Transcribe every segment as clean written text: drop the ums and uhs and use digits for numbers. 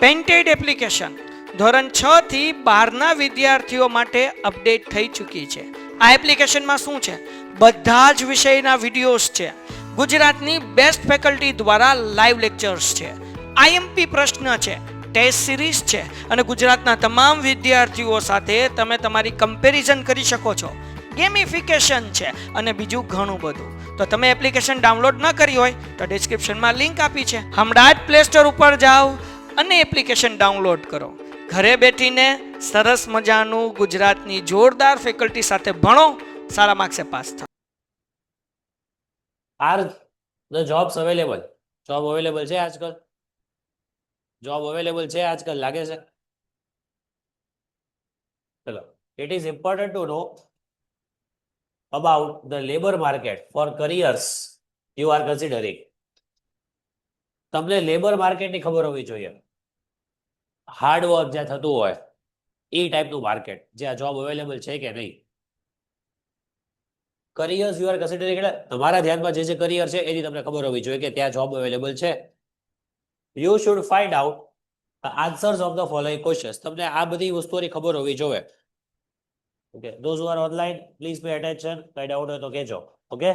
Painted application ધોરણ 6 થી 12ના વિદ્યાર્થીઓ માટે અપડેટ થઈ ચૂકી છે. આ એપ્લિકેશનમાં શું છે? બધા જ વિષયના વિડીયોઝ છે. ગુજરાતની બેસ્ટ ફેકલ્ટી દ્વારા લાઈવ લેક્ચર્સ છે. આઈએમપી પ્રશ્ન છે, ટેસ્ટ સિરીઝ છે અને ગુજરાતના તમામ વિદ્યાર્થીઓ સાથે તમે તમારી કમ્પેરિઝન કરી શકો છો. ગેમિફિકેશન છે અને બીજું ઘણું બધું. તો તમે એપ્લિકેશન ડાઉનલોડ ન કરી હોય તો ડિસ્ક્રિપ્શનમાં લિંક આપી છે. હમણાં જ પ્લે સ્ટોર ઉપર જાઓ અને એપ્લિકેશન ડાઉનલોડ કરો. ઘરે બેઠીને સરસ મજાનું ગુજરાતની જોરદાર ફેકલ્ટી સાથે ભણો, સારા માર્ક્સે પાસ થાઓ. Are the jobs available? Job available છે આજકાલ? જોબ અવેલેબલ છે આજકાલ લાગે છે? ચલો, it is important to know about the labor market for careers you are considering. તમને લેબર માર્કેટની ખબર હોવી જોઈએ. હાર્ડ વર્ક જ્યાં થતું હોય એ ટાઈપનું માર્કેટ, જ્યાં જોબ અવેલેબલ છે કે નહીં. કરિયર્સ યુ આર કન્સિડરિંગ એટલે તમારા ધ્યાનમાં જે કરિયર છે એની તમને ખબર હોવી જોઈએ કે ત્યાં જોબ અવેલેબલ છે. You should find out the answers of the following questions. તમને આ બધી વસ્તુઓની ખબર હોવી જોઈએ. Okay, those who are online please pay attention. કઈ ડાઉટ હોય તો કહેજો. ઓકે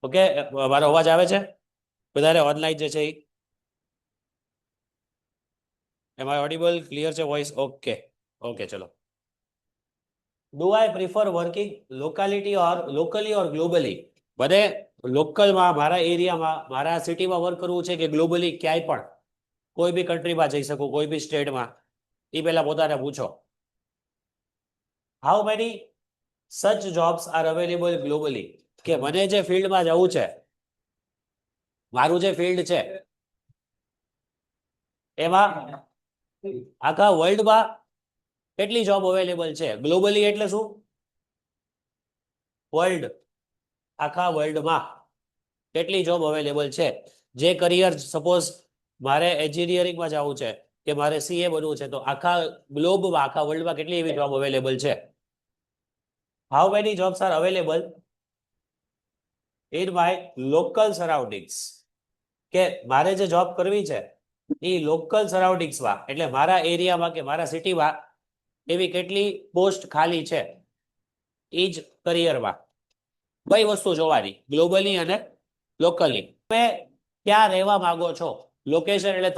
ઓકે, મારો અવાજ આવે છે? બધાને ઓનલાઈન જે છે એમ આઈ ઓડિબલ? ક્લિયર છે વોઇસ? ઓકે ઓકે, ચલો. Do I prefer working locally or globally? મને લોકલમાં, મારા એરિયામાં, મારા સિટીમાં વર્ક કરવું છે કે ગ્લોબલી ક્યાંય પણ કોઈ બી કન્ટ્રીમાં જઈ શકું, કોઈ બી સ્ટેટમાં? એ પહેલા પોતાને પૂછો. How many such jobs are available globally? કે મને જે ફિલ્ડમાં જવું છે, મારું જે ફિલ્ડ છે એમાં આખા વર્લ્ડમાં કેટલી જોબ અવેલેબલ છે? ગ્લોબલી એટલે શું? વર્લ્ડ, આખા વર્લ્ડમાં કેટલી જોબ અવેલેબલ છે? જે કરિયર, સપોઝ મારે એન્જિનિયરિંગમાં જવું છે કે મારે સીએ બનવું છે, તો આખા ગ્લોબમાં, આખા વર્લ્ડમાં કેટલી એવી જોબ અવેલેબલ છે? How many jobs are available in my local surroundings? કે મારે જે જોબ કરવી છે એ લોકલ સરાઉન્ડિંગ્સમાં, એટલે મારા એરિયામાં કે મારા સિટીમાં એવી કેટલી પોસ્ટ ખાલી છે એ જ કરિયરમાં. કઈ વસ્તુ જોવાની? ગ્લોબલી અને લોકલી. તમે ક્યાં રહેવા માંગો છો? લોકેશન એટલે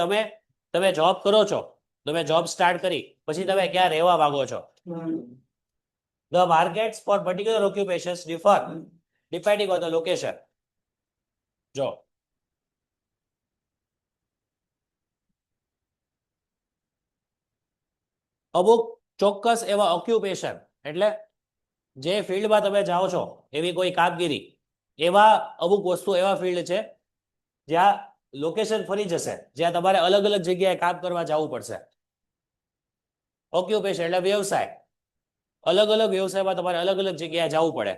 તમે જોબ કરો છો, તમે જોબ સ્ટાર્ટ કરી પછી તમે ક્યાં રહેવા માંગો છો? The markets for particular occupations differ depending on the location. જો અમુક ચોક્કસ એવા ઓક્યુપેશન એટલે જે ફિલ્ડમાં તમે જાઓ છો એવી કોઈ કામગીરી, એવા અમુક વસ્તુ, એવા ફિલ્ડ છે જ્યાં લોકેશન ફરી જશે, જ્યાં તમારે અલગ અલગ જગ્યાએ કામ કરવા જવું પડશે. ઓક્યુપેશન એટલે વ્યવસાય. અલગ અલગ વ્યવસાયમાં તમારે અલગ અલગ જગ્યાએ જવું પડે.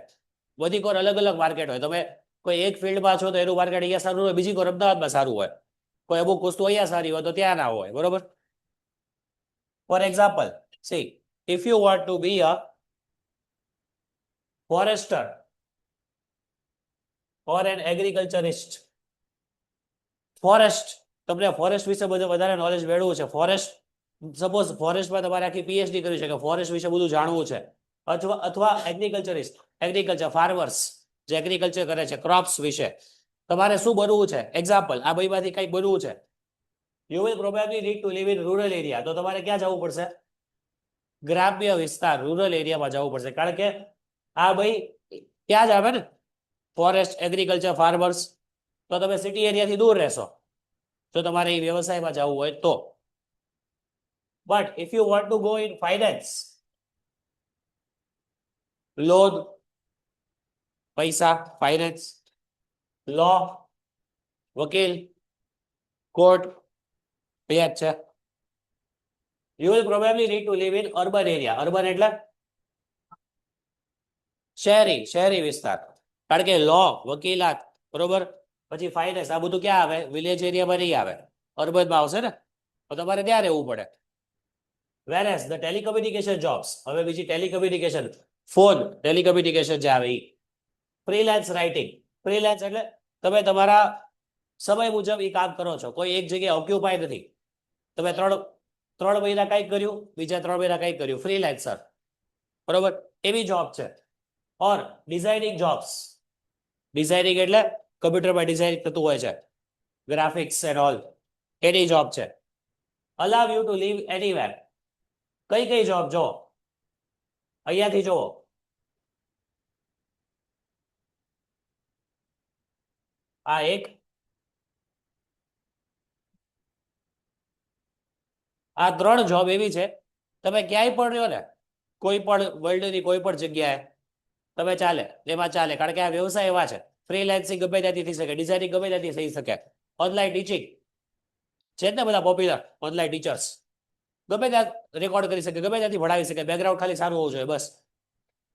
બધી કોર અલગ અલગ માર્કેટ હોય. તમે કોઈ એક ફિલ્ડમાં છો તો એનું માર્કેટ અહીંયા સારું હોય, બીજી કોર અમદાવાદમાં સારું હોય. કોઈ અમુક વસ્તુ અહીંયા સારી હોય તો ત્યાં ના હોય. બરોબર? For example, see, if you want to be a forester or an agriculturist, forest, તમને ફોરેસ્ટ વિશે બધું વધારે નોલેજ મેળવવું છે. ફોરેસ્ટ, સપોઝ ફોરેસ્ટમાં તમારે આખી પીએચડી કરવી છે કે ફોરેસ્ટ વિશે બધું જાણવું છે. અથવા એગ્રીકલ્ચરિસ્ટ, એગ્રીકલ્ચર ફાર્મર્સ જે એગ્રીકલ્ચર કરે છે, ક્રોપ્સ વિશે તમારે શું બનવું છે? એક્ઝામ્પલ, આ બેમાંથી કંઈક બનવું છે. You will probably need to live in rural area. તો તમારે ક્યાં જવું પડશે? ગ્રામ્ય વિસ્તાર, રૂરલ એરિયામાં જવું પડશે. કારણ કે આ ભાઈ ત્યાં જ આવે ને, ફોરેસ્ટ, એગ્રીકલ્ચર, ફાર્મર્સ. તો તમે સિટી એરિયાથી દૂર રહેશો જો તમારે એ વ્યવસાયમાં જવું હોય તો. But if you want to go in finance, loan, પૈસા, ફાઇનાન્સ, લો, વકીલ, કોર્ટ, યાદ છે. You will probably need to live in urban area. Urban એટલે શહેરી વિસ્તાર. કારણ કે લો, વકીલાત, બરોબર, પછી ફાઇનાન્સ, આ બધું ક્યાં આવે? વિલેજ એરિયામાં નહીં આવે, અર્બનમાં આવશે ને. તો તમારે ત્યાં રહેવું પડે. Whereas the telecommunication jobs, હવે બીજી ટેલિકમ્યુનિકેશન, ફોન, ટેલિકમ્યુનિકેશન જે આવે એ. ફ્રીલાન્સ રાઇટિંગ, ફ્રીલાન્સ એટલે તમે તમારા સમય મુજબ એ કામ કરો છો, કોઈ એક જગ્યાએ ઓક્યુપાય નથી. તમે ત્રણ મહિના કંઈક કર્યું, બીજા 3 મહિના કંઈક કર્યું, ફ્રીલાન્સર, બરોબર, એવી જોબ છે. ઓર ડિઝાઇનિંગ જોબ્સ, ડિઝાઇનિંગ એટલે કમ્પ્યુટરમાં ડિઝાઇન થતું હોય છે, graphics and all, any job છે. Allow you to live anywhere, કઈ કઈ જોબ જો અહીંયાથી જુઓ. આ એક, આ 3 જોબ એવી છે, તમે ક્યાંય પણ રહ્યો ને, કોઈ પણ વર્લ્ડની કોઈ પણ જગ્યાએ તમે ચાલે, એમાં ચાલે, કારણ કે આ વ્યવસાય એવા છે. ફ્રીલાન્સિંગ ગમે ત્યાંથી થઈ શકે, ડિઝાઇનિંગ ગમે ત્યાંથી થઈ શકે, ઓનલાઈન ટીચિંગ છે ને બધા પોપ્યુલર ઓનલાઈન ટીચર્સ, ગમે ત્યાં રેકોર્ડ કરી શકે, ગમે ત્યાંથી ભણાવી શકે, બેકગ્રાઉન્ડ ખાલી સારું હોવું જોઈએ બસ.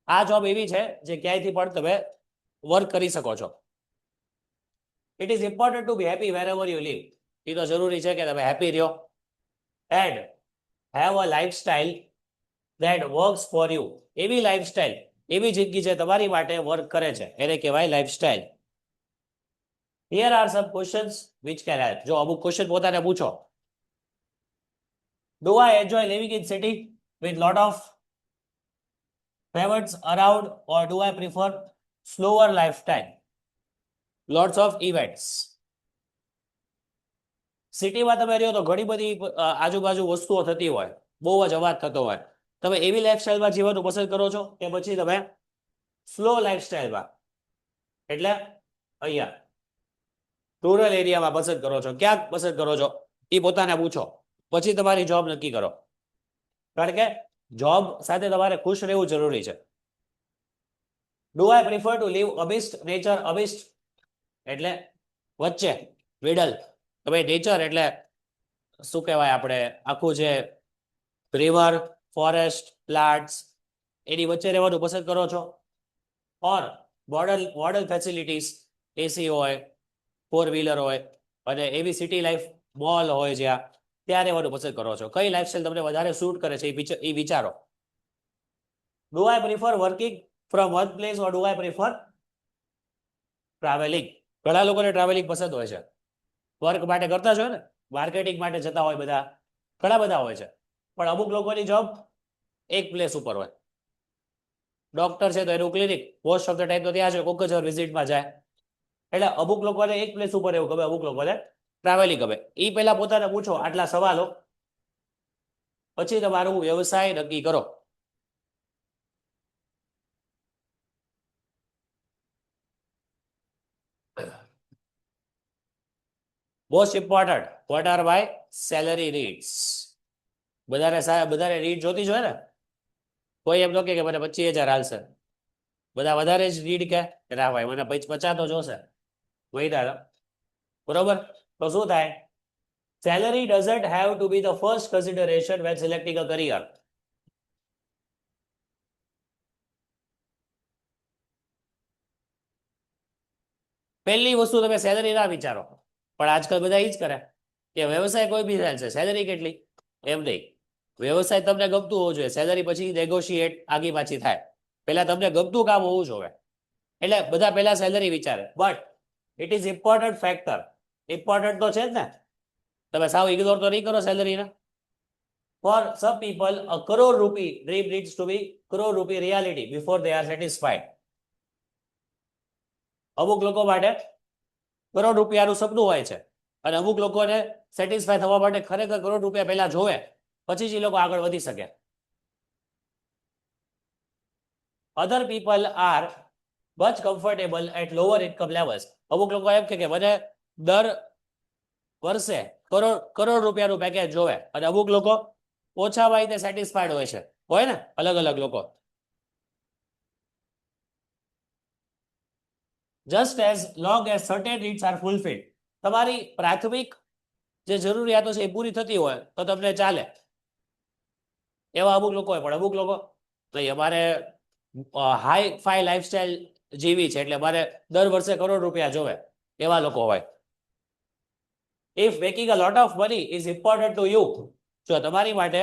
આ જોબ એવી છે જે ક્યાંયથી પણ તમે વર્ક કરી શકો છો. It is important to be happy wherever you live, એ તો જરૂરી છે કે તમે હેપી રહ્યો and have a lifestyle that works for you, એવી લાઈફસ્ટાઈલ, એવી જિંદગી જે તમારી માટે વર્ક કરે છે, એને કહેવાય lifestyle. Here are some questions which can help. જો અમુક ક્વેશ્ચન પોતાને પૂછો. Do I enjoy living in city with lot of favorites around, or do I prefer slower lifestyle, lots of events? સિટીમાં તમે રહ્યો તો ઘણી બધી આજુબાજુ વસ્તુઓ થતી હોય, બહુ જ અવાજ થતો હોય, તમે એવી લાઈફસ્ટાઈલમાં જીવવાનું પસંદ કરો છો કે પછી તમે સ્લો લાઈફસ્ટાઈલમાં, એટલે અહીંયા રૂરલ એરિયામાં પસંદ કરો છો, ક્યાંક પસંદ કરો છો, એ પોતાને પૂછો, પછી તમારી જોબ નક્કી કરો, કારણ કે જોબ સાથે તમારે ખુશ રહેવું જરૂરી છે. Do I prefer to live amidst nature, amidst એટલે વચ્ચે, મિડલ, હવે નેચર એટલે શું કહેવાય, આપણે આખું જે રિવર, ફોરેસ્ટ, પ્લાન્ટ્સ, એની વચ્ચે રહેવાનું પસંદ કરો છો, ઓર મોડર્ન ફેસિલિટીઝ, એસી હોય, 4 વ્હીલર હોય, અને એવી સિટી લાઈફ, મોલ હોય જ્યાં, ત્યાં રહેવાનું પસંદ કરો છો? કઈ લાઈફસ્ટાઈલ તમને વધારે સૂટ કરે છે એ વિચારો. Do I prefer working from one place, or do I prefer travelling? ઘણા લોકોને ટ્રાવેલિંગ પસંદ હોય છે, વર્ક માટે કરતા જ હોય ને, માર્કેટિંગ માટે જતા હોય, બધા ઘણા બધા હોય છે, પણ અમુક લોકોની જોબ એક પ્લેસ ઉપર હોય. ડોક્ટર છે તો એનું clinic most of the time તો ત્યાં છે, કોઈક જ વિઝિટમાં જાય. એટલે અમુક લોકોને એક પ્લેસ ઉપર એવું ગમે, અમુક લોકોને ટ્રાવેલિંગ ગમે. એ પહેલા પોતાને પૂછો આટલા સવાલો, પછી તમારું વ્યવસાય નક્કી કરો. Most important, what are my salary needs? બધાને નીડ જોતી જ હોય ને, કોઈ એમ ન કે મને 25,000 હાલશે, બધા વધારે જ નીડ કે ના ભાઈ મને 50 તો જોશે મહિના, બરોબર? તો શું થાય? Salary doesn't have to be the first consideration when selecting a career. પહેલી વસ્તુ તમે સેલરી ના વિચારો, પણ આજકાલ બધા એ જ કરે કે વ્યવસાય કોઈ બી ચાલશે, સેલરી કેટલી એમ નહીં. વ્યવસાય તમને ગમતું હોવું જોઈએ, સેલરી પછી નેગોશિએટ આગી પાછી થાય. પહેલા તમને ગમતું કામ હોવું જોઈએ, એટલે બધા પહેલા સેલરી વિચારે. But it is important factor, important તો છે જ ને, તમે સાવ ઇગ્નોર તો નહીં કરો સેલરીને. ફોર સમ પીપલ અ કરોડ રૂપી ડ્રીમ નીડ્સ ટુ બી કરોડ રૂપી reality before they are satisfied. અમુક લોકો માટે કરોડ રૂપિયાનું સપનું હોય છે, અને અમુક લોકોને સેટિસ્ફાય થવા માટે ખરેખર કરોડ રૂપિયા પહેલા જોવે, પછી જ એ લોકો આગળ વધી શકે. Other people are much comfortable at lower income levels. અમુક લોકો એમ કે મને દર વર્ષે કરોડ રૂપિયાનું પેકેજ જોવે, અને અમુક લોકો ઓછામાં તે સેટિસ્ફાઈડ હોય ને, અલગ અલગ લોકો. Just as long as certain needs are fulfilled, તમારી પ્રાથમિક જે જરૂરિયાતો છે એ પૂરી થતી હોય તો તમને ચાલે. એવા અમુક લોકો હોય, પણ અમુક લોકો નહીં, અમારે હાઈ ફાઈ લાઈફસ્ટાઈલ જીવી છે એટલે મારે દર વર્ષે કરોડ રૂપિયા જોવે, એવા લોકો હોય. If making a lot of money is important to you, જો તમારી માટે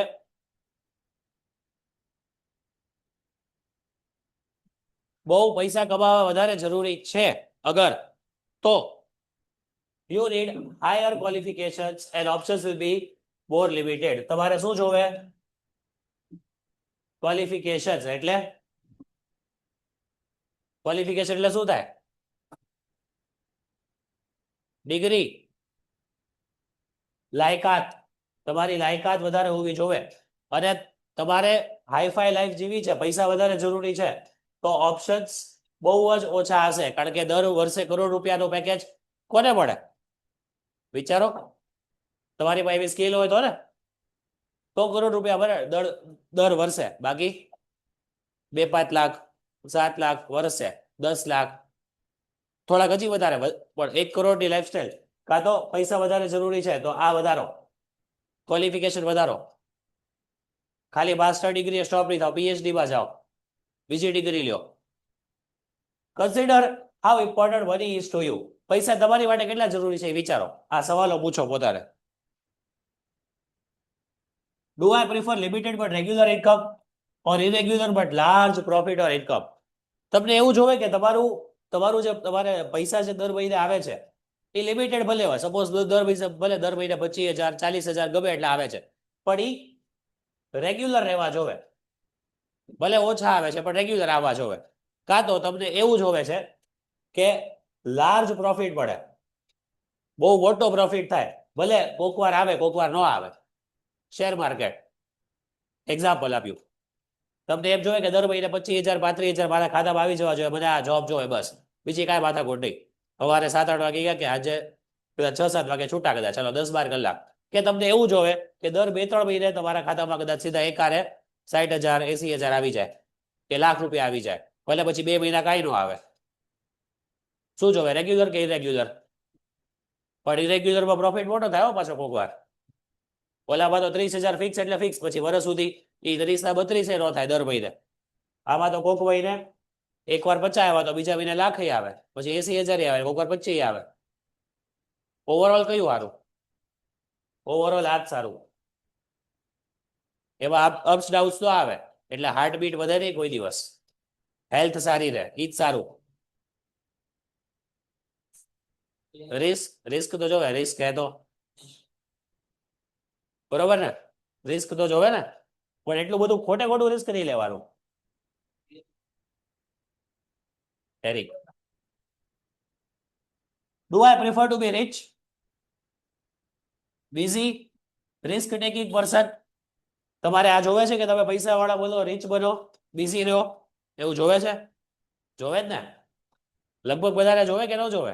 બહુ પૈસા કમાવા વધારે જરૂરી છે અગર, તો you need higher qualifications and options will be more limited. તમારે શું જોવે? ક્વોલિફિકેશન્સ એટલે ક્વોલિફિકેશન એટલે શું થાય? ડિગ્રી, લાયકાત. તમારી લાયકાત વધારે હોવી જોવે. અને તમારે હાઈફાઈ લાઈફ જીવી છે, પૈસા વધારે જરૂરી છે, તો ઓપ્શન્સ બહુ જ ઓછા હશે. કારણ કે દર વર્ષે કરોડ રૂપિયાનું પેકેજ કોને મળે? વિચારો, તમારી પાસે એવી સ્કિલ હોય તો ને, તો કરોડ રૂપિયા મળે દર વર્ષે. બાકી 2-5 લાખ, 7 લાખ વર્ષે, 10 લાખ, થોડાક હજી વધારે, પણ 1 કરોડની લાઈફસ્ટાઈલ. કાં તો પૈસા વધારે જરૂરી છે તો આ વધારો, ક્વોલિફિકેશન વધારો. ખાલી માસ્ટર ડિગ્રી સ્ટોપ નહીં થાવ, પીએચડી માં જાઓ, બીજી ડિગ્રી લ્યો. Consider how important money is to you. પૈસા તમારી માટે કેટલા જરૂરી છે એ વિચારો. આ સવાલો પૂછો પોતાને. Do I prefer limited but regular income or irregular but large profit or income? તમને એવું જોવે કે તમારું જે તમારે પૈસા જે દર મહિને આવે છે એ લિમિટેડ ભલે હોય. સપોઝ દર મહિને 25,000, 40,000 ગમે એટલે આવે છે, પણ એ રેગ્યુલર રહેવા જોવે. ભલે ઓછા આવે છે પણ રેગ્યુલર આવવા જોવે. કાં તો તમને એવું જોવે છે કે લાર્જ પ્રોફિટ મળે, બહુ મોટો પ્રોફિટ થાય, ભલે કોક વાર આવે કોક વાર ન આવે. શેર માર્કેટ એક્ઝામ્પલ આપ્યું. તમને એમ જોઈએ કે દર મહિને 25,000, 35,000 મારા ખાતામાં આવી જવા જોઈએ, મને આ જોબ જોઈએ, બસ બીજી કાંઈ માથાકૂટ નહીં. સવારે 7-8 વાગે ગયા કે આજે 6-7 વાગે છૂટા, કદાચ ચાલો 10-12 કલાક. કે તમને એવું જોવે કે દર 2-3 મહિને તમારા ખાતામાં કદાચ સીધા એકારે 60,000, 80,000 આવી જાય, કે લાખ રૂપિયા આવી જાય, ભલે પછી 2 મહિના કાંઈ ન આવે. શું જોવે? રેગ્યુલર કે ઇરેગ્યુલર? પણ ઇરેગ્યુલરમાં પ્રોફિટ મોટો થાય હો પાછો કોક વાર. ઓલામાં તો 30,000 ફિક્સ એટલે ફિક્સ, પછી વર્ષ સુધી એ 30-32 ન થાય દર મહિને. આમાં તો કોક મહિને એકવાર 50 આવ્યા તો બીજા મહિને લાખ આવે, પછી 80,000 આવે, કોક વાર 25 આવે. ઓવરઓલ કયું સારું? ઓવરઓલ આ જ સારું. એમાં અપ્સ ડાઉન્સ તો આવે એટલે હાર્ટબીટ વધે નહીં કોઈ દિવસ, હેલ્થ સારી રહે, એ જ સારું. રિસ્ક તો જોવે, રિસ્ક હે તો બરોબર ને, રિસ્ક તો જોવે ને, પણ એટલું બધું ખોટે ખોટું રિસ્ક નહીં લેવાનું. Eric, do I prefer to be rich, busy, risk taking person? તમારે આ જોવે છે કે તમે પૈસા વાળા બનો, રીચ બનો, બિઝી રહો, એવું જોવે છે? જોવે જ ને, લગભગ બધાને જોવે કે ન જોવે?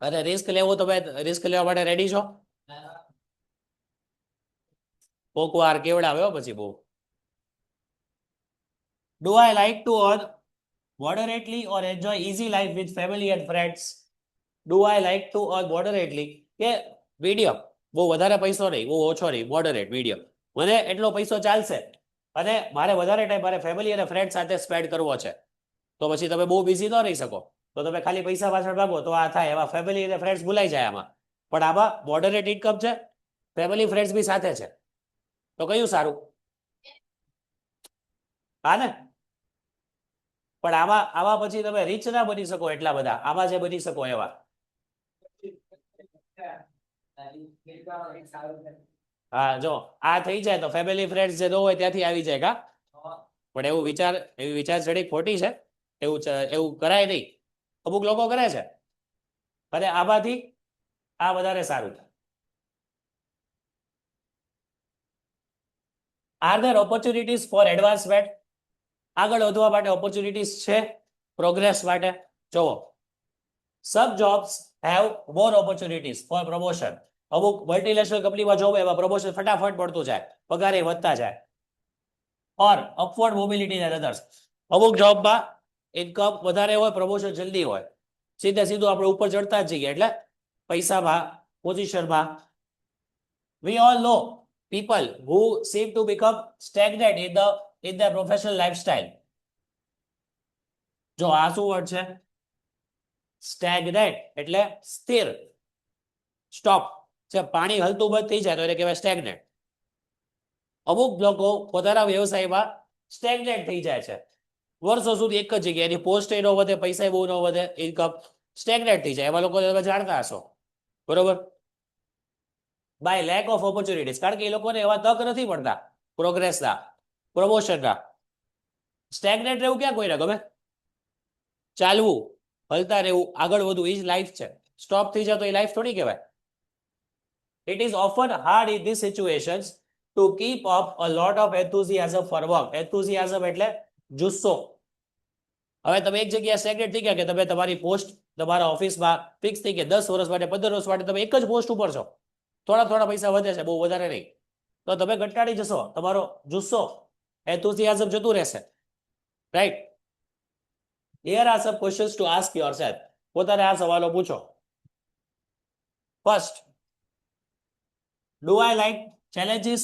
અને રિસ્ક લેવું, તમે રિસ્ક લેવા માટે રેડી છો? કોક વાર કેવડાવે પછી બહુ. Do I like to earn moderately or enjoy easy life with family and friends? Do I like to earn moderately? કે મીડિયમ, બહુ વધારે પૈસો નહીં, બહુ ઓછો નહીં, મોડરેટ, મીડિયમ. મને એટલો પૈસો ચાલશે અને મારે વધારે ટાઈમ મારે ફેમિલી અને ફ્રેન્ડ સાથે સ્પેન્ડ કરવો છે. તો પછી તમે બહુ બિઝી ન રહી શકો, તો તમે ખાલી પૈસા પાછળ ભાગો તો આ થાય. એમાં ફેમિલી અને ફ્રેન્ડ્સ ભૂલાઈ જાય આમાં. પણ આમાં મોડરેટ ઇન્કમ છે, ફેમિલી ફ્રેન્ડ્સ બી સાથે છે, તો કયું સારું? હા ને. પણ આમાં પછી તમે રીચ ના બની શકો એટલા બધા, આમાં જે બની શકો એવા. હા, જો આ થઈ જાય તો ફેમિલી ફ્રેન્ડ્સ જે ન હોય ત્યાંથી આવી જાય કા. પણ એવી વિચારસરણી ખોટી છે. એવું કરાય નહીં. અમુક લોકો કરે છે અને આમાંથી આ વધારે સારું. Are there opportunities for advancement? આગળ વધવા માટે ઓપોર્ચ્યુનિટીઝ છે, પ્રોગ્રેસ માટે. જોવો, some jobs have more opportunities for promotion. અમુક મલ્ટીનેશનલ કંપનીમાં જોવો એમાં પ્રમોશન ફટાફટ મળતું જાય, પગારે વધતા જાય. ઓર અપવર્ડ મોબિલિટી એન્ડ અધર્સ. અમુક જોબમાં ઇન્કમ વધારે હોય, પ્રમોશન જલ્દી હોય, સીધું આપણે ઉપર ચડતા જ જઈએ, એટલે પૈસામાં, પોઝિશનમાં. We all know people who seem to become stagnant in their professional lifestyle. જો આ શું વર્ડ છે? સ્ટેગ્નેટ એટલે સ્થિર, સ્ટોપ. જે પાણી હલતું બંધ થઈ જાય તો એને કહેવાય સ્ટેગ્નેટ. અમુક લોકો પોતાના વ્યવસાયમાં સ્ટેગ્નેટ થઈ જાય છે, વર્ષો સુધી એક જ જગ્યાએ, એની પોસ્ટ ન વધે, પૈસા બહુ ન વધે, ઇન્કમ, સ્ટેગ્નેટ થઈ જાય. એવા લોકો તમે જાણતા હશો, બરોબર. બાય લેક ઓફ ઓપોર્ચ્યુનિટીઝ, કારણ કે એ લોકોને એવા તક નથી મળતા પ્રોગ્રેસના, પ્રમોશનના. સ્ટેગ્નેટ રહેવું ક્યાં કોઈને ગમે? ચાલવું, હલતા રહેવું, આગળ વધવું, એ જ લાઈફ છે. સ્ટોપ થઈ જાય તો એ લાઈફ થોડી કહેવાય. It is often hard in these situations to keep up a lot of enthusiasm for work. Enthusiasm એટલે જુસ્સો. હવે તમે એક જગ્યાએ સ્ટેગ્નેટ થઈ ગયા કે તમે તમારી પોસ્ટ તમારા ઓફિસમાં ફિક્સ થઈ ગયા 10 વર્ષ માટે 15 વર્ષ માટે તમે એક જ પોસ્ટ ઉપર છો, થોડા થોડા પૈસા વધે છે, બહુ વધારે નહીં, તો તમે કંટાળી જશો, તમારો જુસ્સો, enthusiasm જતું રહેશે, right. Here are some questions to ask yourself. પોતાને આ સવાલો પૂછો. First, do I like challenges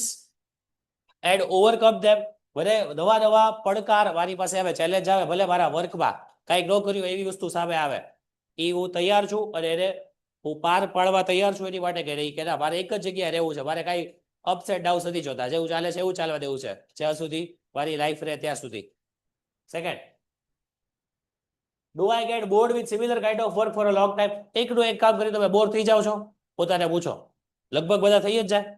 and overcome them? ભલે નવા નવા પડકાર મારી પાસે આવે, ચેલેન્જ આવે, ભલે મારા વર્કમાં કાંઈક ન કર્યું એવી વસ્તુ સામે આવે, એ હું તૈયાર છું અને એને હું પાર પાડવા તૈયાર છું એની માટે કે નહીં, કે ના મારે એક જ જગ્યાએ રહેવું છે, મારે કાંઈ અપ્સ એન્ડ ડાઉન્સ નથી જોતા, જેવું ચાલે છે એવું ચાલવા દેવું છે જ્યાં સુધી મારી લાઈફ રહે ત્યાં સુધી. Second, do I get bored with similar kind of work for a long time? એકનું એક કામ કરી તમે બોર થઈ જાઓ છો? પોતાને પૂછો. લગભગ બધા થઈ જ જાય.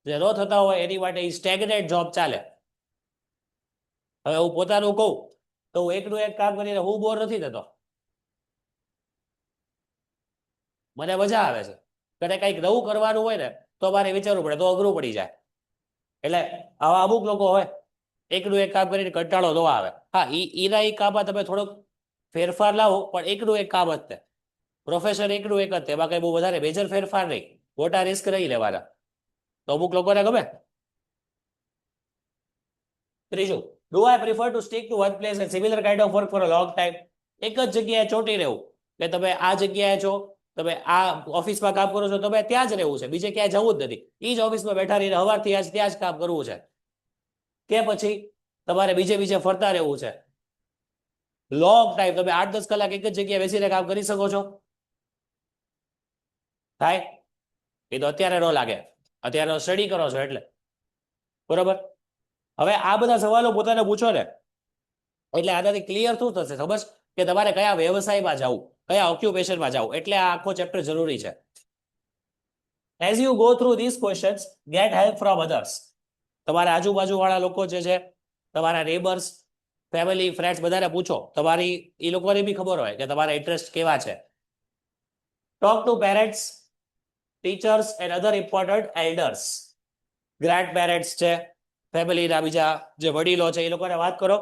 જે ન થતા હોય એની માટે સ્ટેગ્નેટ જોબ ચાલે. હવે હું પોતાનું કહું તો હું એકનું એક કામ કરીને હું બોર નથી થતો, મને મજા આવે છે. અને કંઈક નવું કરવાનું હોય ને તો મારે વિચારવું પડે, તો અઘરું પડી જાય. એટલે આવા અમુક લોકો હોય એકનું એક કામ કરીને કંટાળો ન આવે. હા, એના એ કામમાં તમે થોડોક ફેરફાર લાવો, પણ એકનું એક કામ જ તે, પ્રોફેશન એકનું એક જ તે, એમાં કઈ બહુ વધારે મેજર ફેરફાર નહીં, મોટા રિસ્ક નહીં લેવાના, તો અમુક લોકોને ગમે. ત્રીજું, do I prefer to stick to one place and similar kind of work for a long time? એક જ જગ્યાએ ચોંટી રહેવું, કે તમે આ જગ્યાએ છો, તમે આ ઓફિસમાં કામ કરો છો, તમે ત્યાં જ રહેવું છે, બીજે ક્યાંય જવું જ નથી, એ જ ઓફિસમાં બેઠા રહીને સવારથી આજ ત્યાં જ કામ કરવું છે, કે પછી તમારે બીજે ફરતા રહેવું છે લોંગ ટાઈમ? તમે 8-10 કલાક એક જ જગ્યાએ બેસીને કામ કરી શકો છો? થાય? એ તો અત્યારે ન લાગે, અત્યારે સ્ટડી કરો છો એટલે, બરોબર. હવે આ બધા સવાલો પોતાને પૂછો ને એટલે આનાથી ક્લિયર શું થશે ખબર કે તમારે કયા વ્યવસાયમાં જવું, કયા ઓક્યુપેશનમાં જવું. એટલે આ આખો ચેપ્ટર જરૂરી છે. As you go through this questions, gate help from others. તમારા આજુબાજુ વાળા લોકો જે છે, તમારા નેબર્સ, ફેમિલી, ફ્રેન્ડ્સ, બધાને પૂછો, તમારી એ લોકોને બી ખબર હોય કે તમારા ઇન્ટરેસ્ટ કેવા છે. Talk to parents, teachers and other important elders. Grandparents છે, ફેમિલીના બીજા જે વડીલો છે, એ લોકોને વાત કરો,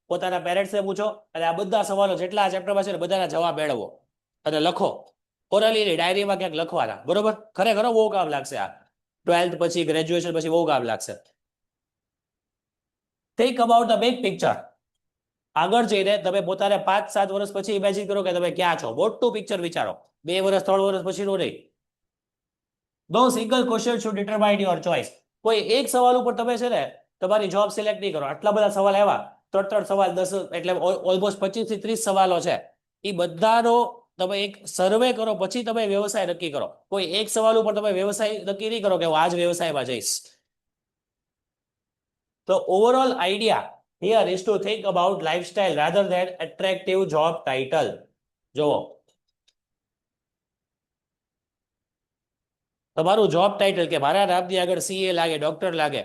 પોતાના પેરેન્ટ્સને પૂછો, અને આ બધા સવાલો જેટલા આ ચેપ્ટરમાં છે ને બધાના જવાબ મેળવો અને લખો. ઓરલી ડાયરીમાં ક્યાંક લખવાના, બરોબર. ખરેખર બહુ કામ લાગશે આ. 12th પછી, ગ્રેજ્યુએશન પછી બહુ કામ લાગશે. Think about the big picture. આગળ જઈને તમે પોતાને 5-7 વર્ષ પછી ઇમેજિન કરો કે તમે ક્યાં છો. મોટું પિક્ચર વિચારો, 2 વર્ષ 3 વર્ષ પછીનું નહીં. No single question should determine your choice. કોઈ એક સવાલ ઉપર તમે છે ને તમારી જોબ સિલેક્ટ નહીં કરો. આટલા બધા સવાલ આવ્યા, 3 સવાલ, 10, એટલે ઓલમોસ્ટ 25 થી 30 સવાલો છે. એ બધાનો તમે એક સર્વે કરો, પછી તમે વ્યવસાય નક્કી કરો. કોઈ એક સવાલ ઉપર તમે વ્યવસાય નક્કી નહીં કરો કે હું આ જ વ્યવસાયમાં જઈશ. The overall idea here is to think about lifestyle rather than attractive job title. જોવો, તમારું જોબ ટાઇટલ કે મારા નામની આગળ CA લાગે, ડોક્ટર લાગે,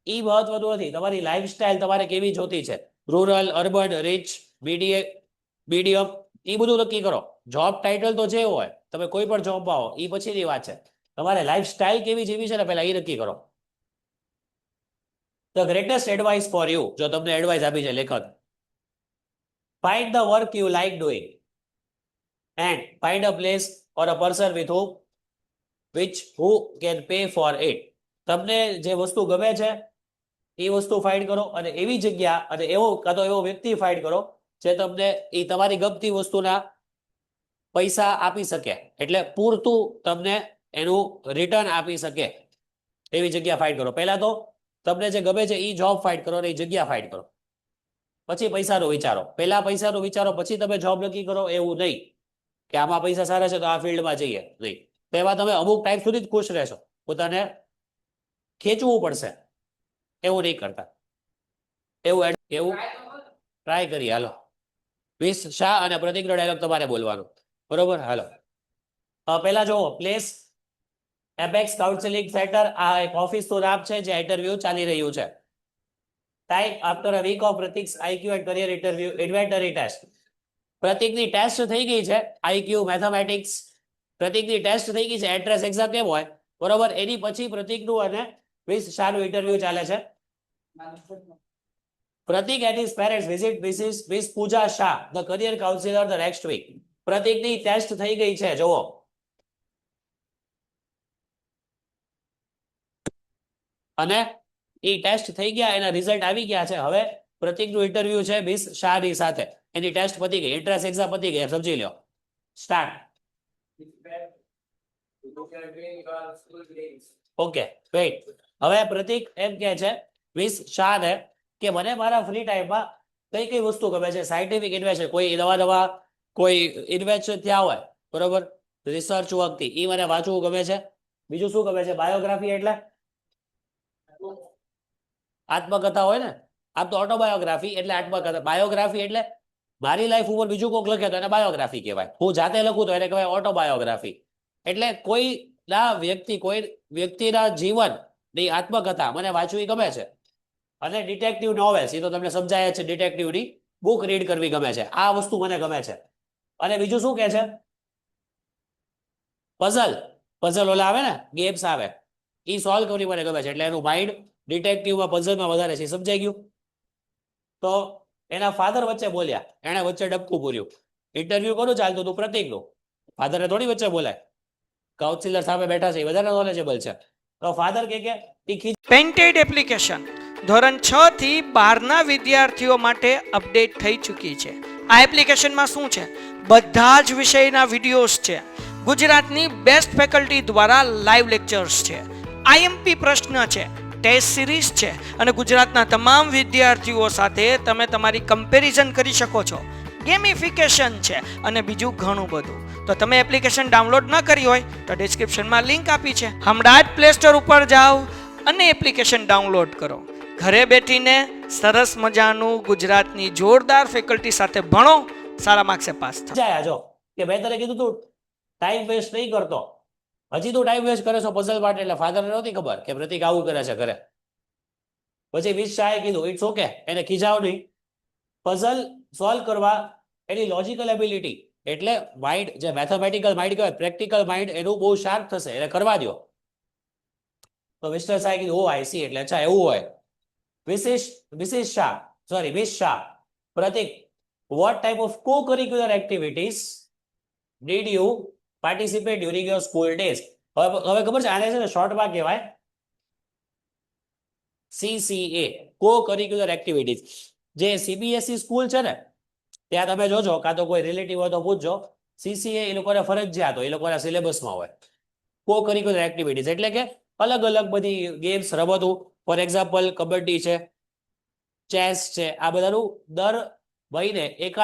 એ મહત્વનું નથી. તમારી લાઈફસ્ટાઈલ તમારે કેવી જોતી છે, રૂરલ, અર્બન, રીચ, મીડિયમ, એ બધું નક્કી કરો. જોબ ટાઇટલ તો જે હોય, તમે કોઈ પણ જોબમાં હો, એ પછીની વાત છે. તમારે લાઈફસ્ટાઈલ કેવી જેવી છે ને પહેલા એ નક્કી કરો. The greatest advice for you, જો તમને એડવાઇસ આપી છે લેખક, find the work you like doing and find a place or a person with who can pay for it. તમને જે વસ્તુ ગમે છે એ વસ્તુ ફાઇન્ડ કરો, અને એવી જગ્યા અને એવો કાં તો એવો વ્યક્તિ ફાઇન્ડ કરો જે તમને એ તમારી ગમતી વસ્તુના પૈસા આપી શકે, એટલે પૂરતું તમને એનું રિટર્ન આપી શકે એવી જગ્યા ફાઇન્ડ કરો. પહેલા તો તમને જે ગમે છે એ જોબ ફાઇન્ડ કરો અને એ જગ્યા ફાઇન્ડ કરો, પછી પૈસાનો વિચારો. પહેલા પૈસાનો વિચારો, પછી તમે જોબ નક્કી કરો, એવું નહીં કે આમાં પૈસા સારા છે તો આ ફિલ્ડમાં જઈએ, નહીં. તો એમાં તમે અમુક ટાઈમ સુધી જ ખુશ રહેશો, પોતાને ખેંચવું પડશે, એવું નહીં કરતા. એવું ટ્રાય કરીએ, હાલો. વિશ શાહ અને પ્રતિકનો ડાયલોગ તમારે બોલવાનો. બરોબર, હાલો. પહેલા જો પ્લેસ એપેક્સ કાઉન્સેલિંગ સેન્ટર, આ એક ઓફિસનું નામ છે જે ઇન્ટરવ્યુ ચાલી રહ્યું છે. Time after a week of Pratik's IQ and career interview inventory test. પ્રતિકની ટેસ્ટ થઈ ગઈ છે આઈક્યુ મેથેમેટિક્સ. પ્રતિકની ટેસ્ટ થઈ ગઈ છે એન્ટ્રન્સ એક્ઝામ કેમ હોય, બરોબર. એની પછી પ્રતિકનું અને વિશ શાહનું ઇન્ટરવ્યુ ચાલે છે. Pratik and his parents visit Miss Pooja Shah, the career counselor, the next week. પ્રતિકની ટેસ્ટ થઈ ગઈ છે, જુઓ. અને એ ટેસ્ટ થઈ ગયા, એના રિઝલ્ટ આવી ગયા છે. હવે પ્રતિકનું ઇન્ટરવ્યુ છે મિસ શાહની સાથે. એની ટેસ્ટ પતી ગઈ, એન્ટ્રન્સ એક્ઝામ પતી ગઈ, સમજી લો. સ્ટાર્ટ. Okay, weight. હવે પ્રતિક એમ કહે છે મિસ શાહને કે મને મારા ફ્રી ટાઈમમાં કઈ કઈ વસ્તુ ગમે છે. સાયન્ટિફિક ઇન્વેન્શન, કોઈ નવા કોઈ ઇન્વેન્શન થયા હોય, બરોબર, રિસર્ચ વખતે એ મને વાંચવું ગમે છે. બીજું શું ગમે છે? બાયોગ્રાફી એટલે આત્મકથા હોય ને, આમ તો ઓટોબાયોગ્રાફી એટલે આત્મકથા. બાયોગ્રાફી એટલે મારી લાઈફ ઉપર બીજું કોઈક લખે તો એને બાયોગ્રાફી કહેવાય. હું જાતે લખું તો એને કહેવાય ઓટોબાયોગ્રાફી. એટલે કોઈ વ્યક્તિના જીવન ની આત્મકથા મને વાંચવી ગમે છે. અને ડિટેક્ટિવ નોવેલ્સ, એ તો તમને સમજાય છે, ડિટેક્ટિવની બુક રીડ કરવી ગમે છે. આ વસ્તુ મને ગમે છે. અને બીજું શું કહે છે? પઝલ ઓલા આવે ને, ગેમ્સ આવે, એ સોલ્વ કરવી મને ગમે છે. એટલે એનું માઇન્ડ ડિટેક્ટિવમાં, પઝલમાં વધારે છે. સમજાઈ ગયું? તો એના ફાધર વચ્ચે બોલ્યા, એને વચ્ચે ડબકું પૂર્યું. ઇન્ટરવ્યુ કોનું ચાલતું હતું? પ્રતિકનું. ફાધરને થોડી વચ્ચે બોલાય, કાઉન્સિલર સામે બેઠા છે, એ વધારે નોલેજેબલ છે. તો ફાધર કે પેન્ટેડ એપ્લિકેશન ધોરણ 6 થી 12ના વિદ્યાર્થીઓ માટે અપડેટ થઈ ચૂકી છે. આ એપ્લિકેશનમાં શું છે? બધા જ વિષયના વિડીયોઝ છે. ગુજરાતની બેસ્ટ ફેકલ્ટી દ્વારા લાઈવ લેક્ચર્સ છે. આઈએમપી પ્રશ્ન છે, ટેસ્ટ સિરીઝ છે, અને ગુજરાતના તમામ વિદ્યાર્થીઓ સાથે તમે તમારી કમ્પેરિઝન કરી શકો છો. ગેમિફિકેશન છે અને બીજું ઘણું બધું. તો તમે એપ્લિકેશન ડાઉનલોડ ન કરી હોય તો ડિસ્ક્રિપ્શનમાં લિંક આપી છે, હમણાં જ પ્લે સ્ટોર ઉપર જાઓ અને એપ્લિકેશન ડાઉનલોડ કરો. ઘરે બેઠીને સરસ મજાનું ગુજરાતની જોરદાર ફેકલ્ટી સાથે ભણો, સારા માર્ક્સે પાસ થાઓ. જો કે મેં તને કીધું તું ટાઈમ વેસ્ટ નહીં કરતો, હજી તું ટાઈમ વેસ્ટ કરે છો પઝલ માટે. એટલે ફાધરને નહોતી ખબર કે પ્રતિક આવું કરે છે ઘરે. પછી મિસ શાહે કીધું ઇટ્સ ઓકે, એને ખીજાવ નહીં. પઝલ સોલ્વ કરવા એની લોજિકલ એબિલિટી, એટલે માઇન્ડ, જે મેથેમેટિકલ માઇન્ડ કહેવાય, પ્રેક્ટિકલ માઇન્ડ એનું બહુ શાર્પ થશે, એને કરવા દો. તો મિસ્ટર શાહે કીધું ઓ આઈ સી, એટલે અચ્છા એવું હોય. Miss Shah, Pratik, what type of co-curricular activities did you participate during your school days? હવે ખબર છે, આને છે ને શોર્ટમાં કહેવાય CCA, co-curricular activities. જે સીબીએસઈ સ્કૂલ છે ને, ત્યાં તમે જોજો, કાં તો કોઈ રિલેટિવ હોય તો પૂછજો. CCA એ લોકોને ફરજિયાત હોય, એ લોકોના સિલેબસમાં હોય. co-curricular activities એટલે કે અલગ અલગ બધી ગેમ્સ, રમતો. ફોર એક્ઝામ્પલ કબડ્ડી છે, ચેસ છે, આ બધાનું દર મહિને એક